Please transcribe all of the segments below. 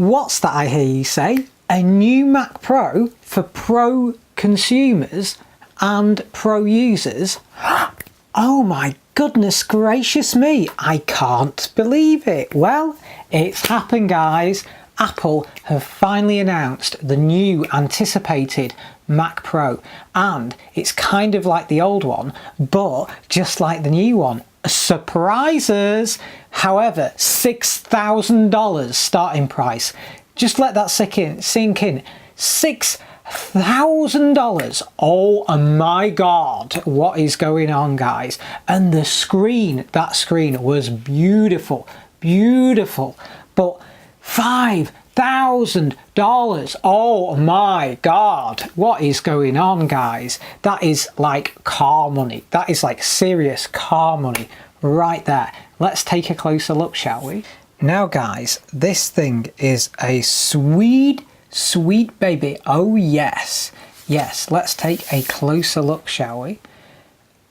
What's that I hear you say? A new Mac Pro for pro consumers and pro users? Oh my goodness gracious me, I can't believe it. Well, it's happened, guys. Apple have finally announced the new anticipated Mac Pro, and it's kind of like the old one, but just like the new one. Surprises! However, $6,000 starting price. Just let that sink in. $6,000. Oh my god, what is going on, guys? And the screen, that screen was beautiful, beautiful, but $5,000. Oh my god, what is going on, guys? That is like car money. That is like serious car money right there. Let's take a closer look, shall we? Now guys, this thing is a sweet baby. Oh yes, yes, let's take a closer look, shall we?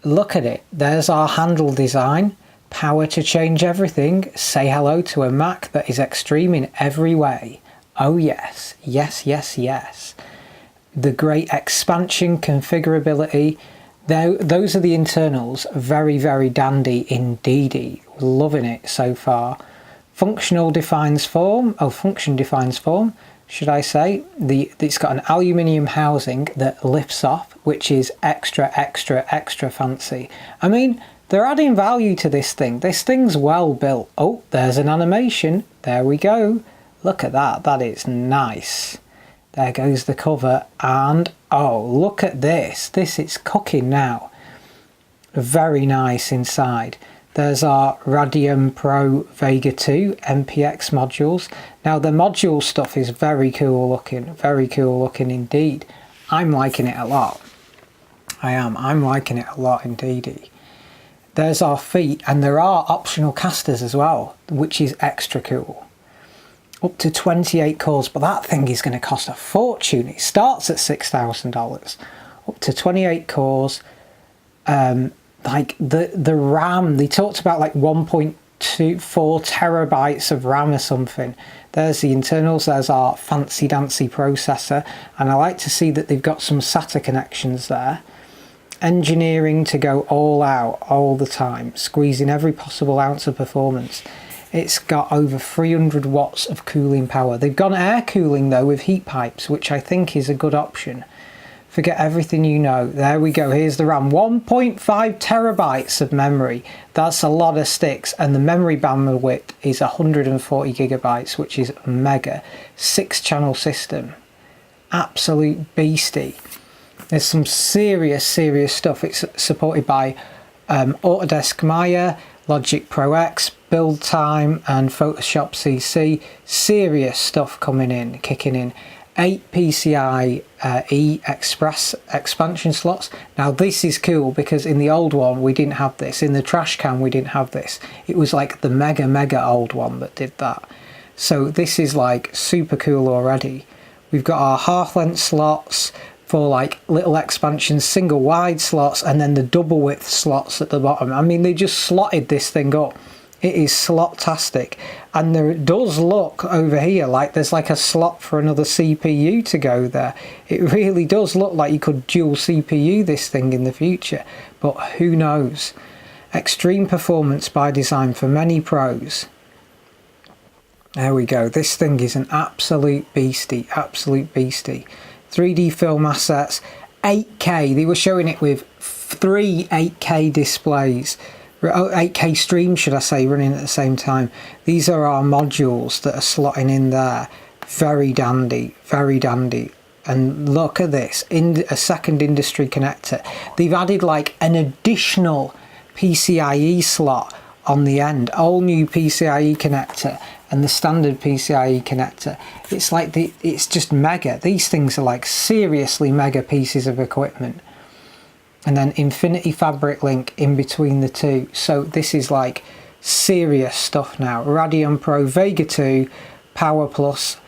Look at it. There's our handle design. Power to change everything. Say hello to a Mac that is extreme in every way. Oh yes, yes, yes, yes. The great expansion configurability. Those are the internals. Very, very dandy indeedy. Loving it so far. Function defines form, should I say. It's got an aluminium housing that lifts off, which is extra fancy. I mean, they're adding value to this thing. This thing's well built. Oh, there's an animation. There we go. Look at that. That is nice. There goes the cover. And oh, look at this. This is cooking now. Very nice inside. There's our Radeon Pro Vega 2 MPX modules. Now the module stuff is very cool looking indeed. I'm liking it a lot. I'm liking it a lot indeedy. There's our feet, and there are optional casters as well, which is extra cool. Up to 28 cores, but that thing is going to cost a fortune. It starts at $6,000. Up to 28 cores. Like the RAM, they talked about like 1.24 terabytes of RAM or something. There's the internals. There's our fancy dancy processor, and I like to see that they've got some SATA connections there. Engineering to go all out all the time, squeezing every possible ounce of performance. It's got over 300 watts of cooling power. They've gone air cooling though with heat pipes, which I think is a good option. Forget everything you know. There we go. Here's the RAM. 1.5 terabytes of memory. That's a lot of sticks, and the memory bandwidth is 140 gigabytes, which is mega. 6-channel system. Absolute beastie. There's some serious stuff. It's supported by Autodesk Maya, Logic Pro X, Build Time, and Photoshop CC. Serious stuff coming in, kicking in. 8 PCIe Express expansion slots. Now this is cool because in the old one we didn't have this. In the trash can we didn't have this. It was like the mega old one that did that. So this is like super cool already. We've got our half-length slots for like little expansions, single wide slots, and then the double width slots at the bottom. I mean, they just slotted this thing up. It is slot-tastic, and there does look over here like there's like a slot for another CPU to go there. It really does look like you could dual CPU this thing in the future, but who knows. Extreme performance by design for many pros. There we go. This thing is an absolute beastie, 3D film assets, 8K. They were showing it with 3 8K displays. 8K streams, should I say, running at the same time. These are our modules that are slotting in there. Very dandy, and look at this, a second industry connector. They've added like an additional PCIe slot on the end, all new PCIe connector and the standard PCIe connector. It's like it's just mega. These things are like seriously mega pieces of equipment. And then Infinity Fabric Link in between the two. So this is like serious stuff now. Radeon Pro Vega 2 Power Plus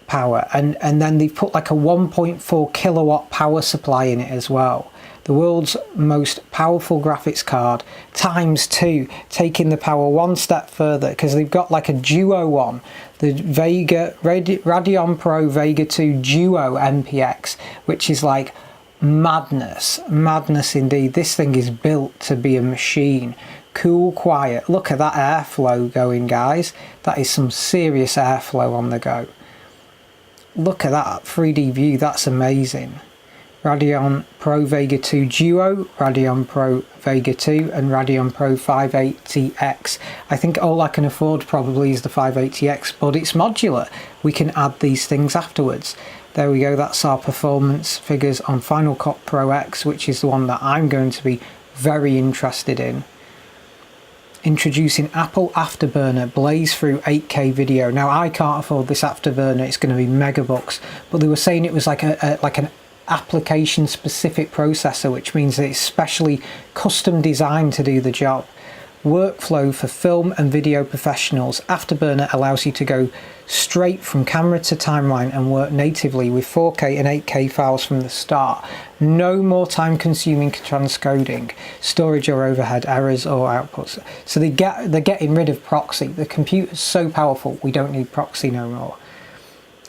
power, and then they put like a 1.4 kilowatt power supply in it as well. The world's most powerful graphics card ×2, taking the power one step further, because they've got like a Duo one the Radeon Pro Vega 2 Duo MPX, which is like madness indeed. This thing is built to be a machine. Cool, quiet. Look at that airflow going, guys. That is some serious airflow on the go. Look at that 3D view, that's amazing. Radeon Pro Vega 2 Duo, Radeon Pro Vega 2 and Radeon Pro 580X. I think all I can afford probably is the 580X, but it's modular. We can add these things afterwards. There we go, that's our performance figures on Final Cut Pro X, which is the one that I'm going to be very interested in. Introducing Apple Afterburner Blaze Through 8K Video. Now I can't afford this Afterburner, it's going to be megabucks, but they were saying it was like an application specific processor, which means that it's specially custom designed to do the job. Workflow for film and video professionals. Afterburner allows you to go straight from camera to timeline and work natively with 4K and 8K files from the start. No more time consuming transcoding, storage or overhead errors or outputs. So they're getting rid of proxy. The computer's so powerful we don't need proxy no more.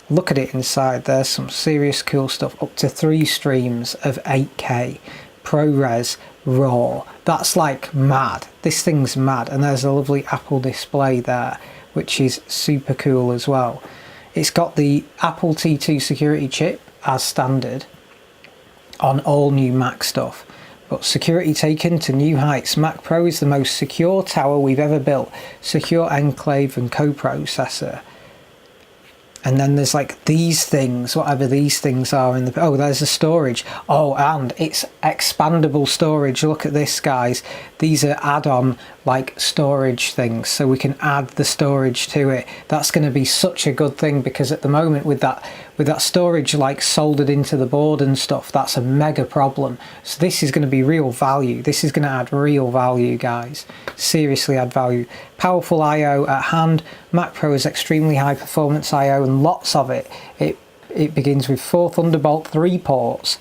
Look at it inside, there's some serious cool stuff, up to 3 streams of 8K, ProRes, RAW. That's like mad. This thing's mad. And there's a lovely Apple display there, which is super cool as well. It's got the Apple T2 security chip as standard on all new Mac stuff. But security taken to new heights. Mac Pro is the most secure tower we've ever built. Secure enclave and coprocessor. And then there's like these things, whatever these things are in the... Oh, there's the storage. Oh, and it's expandable storage. Look at this, guys. These are add-on like storage things, so we can add the storage to it. That's going to be such a good thing, because at the moment with that storage like soldered into the board and stuff, that's a mega problem. So this is going to be real value. This is going to add real value, guys. Seriously add value. Powerful I/O at hand. Mac Pro is extremely high performance I/O and lots of it. It begins with 4 Thunderbolt 3 ports,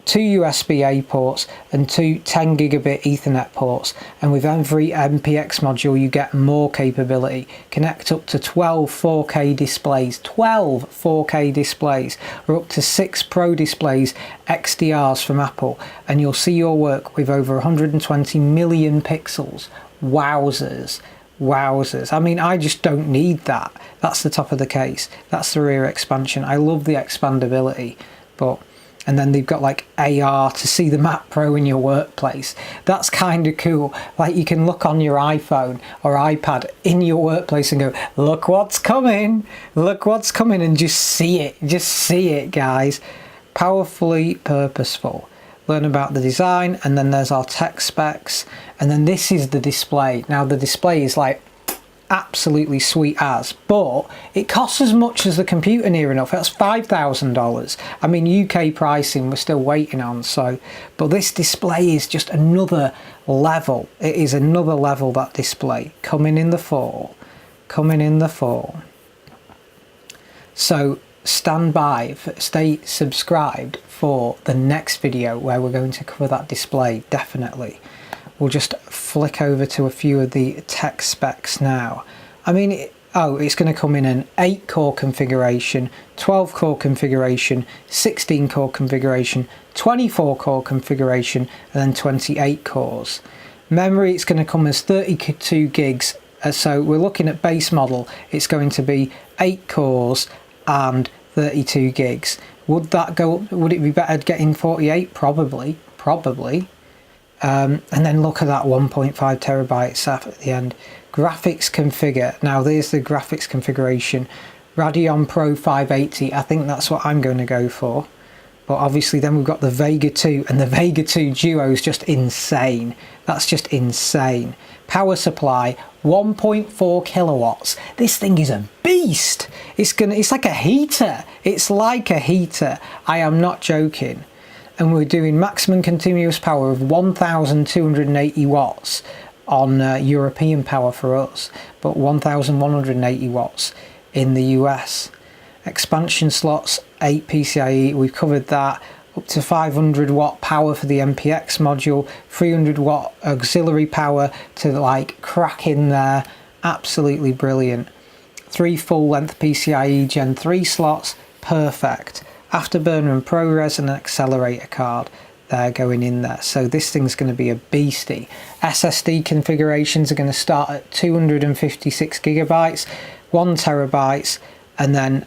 2 USB-A ports and 2 10 gigabit Ethernet ports, and with every MPX module you get more capability. Connect up to 12 4K displays, 12 4K displays, or up to 6 Pro displays XDRs from Apple, and you'll see your work with over 120 million pixels. Wowzers. Wowzers. I mean, I just don't need that. That's the top of the case. That's the rear expansion. I love the expandability, but... And then they've got like AR to see the Mac Pro in your workplace. That's kind of cool. Like you can look on your iPhone or iPad in your workplace and go, look what's coming, look what's coming, and just see it, guys. Powerfully purposeful. Learn about the design, and then there's our tech specs, and then this is the display. Now the display is like absolutely sweet as, but it costs as much as the computer near enough. That's $5,000. I mean, UK pricing we're still waiting on, so, but this display is just another level. It is another level, that display, coming in the fall, so stand by, stay subscribed for the next video where we're going to cover that display, definitely. We'll just flick over to a few of the tech specs now. I mean, it's going to come in an 8-core configuration, 12-core configuration, 16-core configuration, 24-core configuration, and then 28 cores. Memory, it's going to come as 32 gigs. So we're looking at base model. It's going to be 8 cores and 32 gigs. Would that go up? Would it be better getting 48? Probably. And then look at that 1.5 terabyte SAF at the end. Graphics configure. Now there's the graphics configuration. Radeon Pro 580. I think that's what I'm going to go for. But obviously then we've got the Vega 2, and the Vega 2 Duo is just insane. That's just insane. Power supply 1.4 kilowatts. This thing is a beast. It's like a heater. It's like a heater. I am not joking. And we're doing maximum continuous power of 1,280 watts on European power for us, but 1,180 watts in the US. Expansion slots, 8 PCIe, we've covered that. Up to 500 watt power for the MPX module, 300 watt auxiliary power to like crack in there. Absolutely brilliant. 3 full-length PCIe Gen 3 slots, perfect. Afterburner and ProRes and an accelerator card. They're going in there. So this thing's going to be a beastie. SSD configurations are going to start at 256 gigabytes, 1 terabytes, and then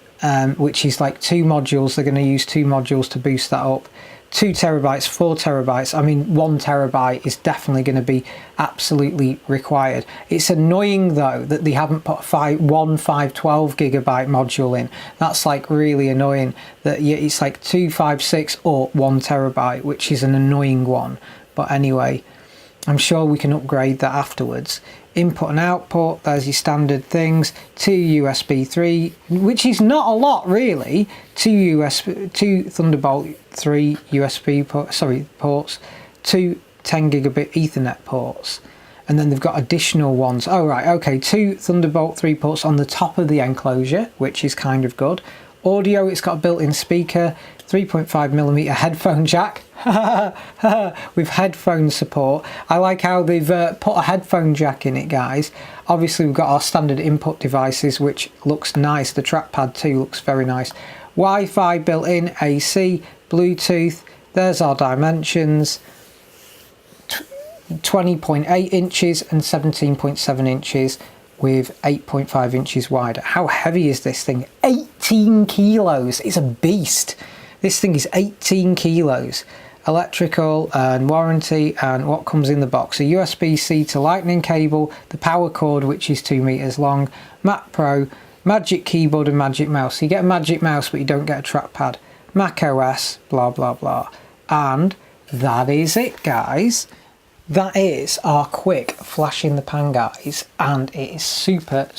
which is like 2 modules. They're going to use 2 modules to boost that up. 2 terabytes, 4 terabytes. I mean, 1 terabyte is definitely going to be absolutely required. It's annoying though that they haven't put one 512 gigabyte module in. That's like really annoying that it's like 256 or 1 terabyte, which is an annoying one. But anyway, I'm sure we can upgrade that afterwards. Input and output, there's your standard things. 2 USB 3, which is not a lot really. 2 Thunderbolt 3 USB ports, 2 10 gigabit Ethernet ports, and then they've got additional ones. Oh right, okay, 2 Thunderbolt 3 ports on the top of the enclosure, which is kind of good. Audio, it's got a built-in speaker, 3.5mm headphone jack with headphone support. I like how they've put a headphone jack in it, guys. Obviously we've got our standard input devices, which looks nice. The trackpad too looks very nice. Wi-Fi built in, AC, Bluetooth. There's our dimensions. 20.8 inches and 17.7 inches with 8.5 inches wide. How heavy is this thing? 18 kilos. It's a beast. This thing is 18 kilos. Electrical and warranty, and what comes in the box: a USB-C to lightning cable, the power cord, which is 2 meters long, Mac Pro, Magic Keyboard and Magic Mouse. So you get a Magic Mouse but you don't get a trackpad. Mac OS, blah blah blah. And that is it, guys. That is our quick flash in the pan, guys, and it is super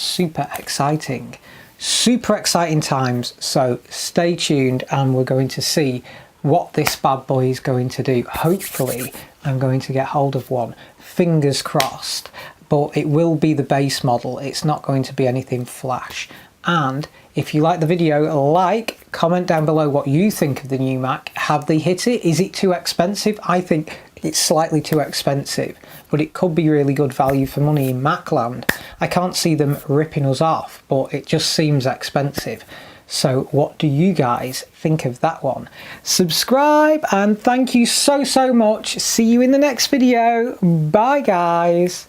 exciting. Super exciting times, so stay tuned and we're going to see what this bad boy is going to do. Hopefully I'm going to get hold of one, fingers crossed, but it will be the base model. It's not going to be anything flash. And if you like the video, comment down below what you think of the new Mac. Have they hit it? Is it too expensive? I think it's slightly too expensive, but it could be really good value for money in Macland. I can't see them ripping us off, but it just seems expensive. So what do you guys think of that one? Subscribe, and thank you so much. See you in the next video. Bye guys.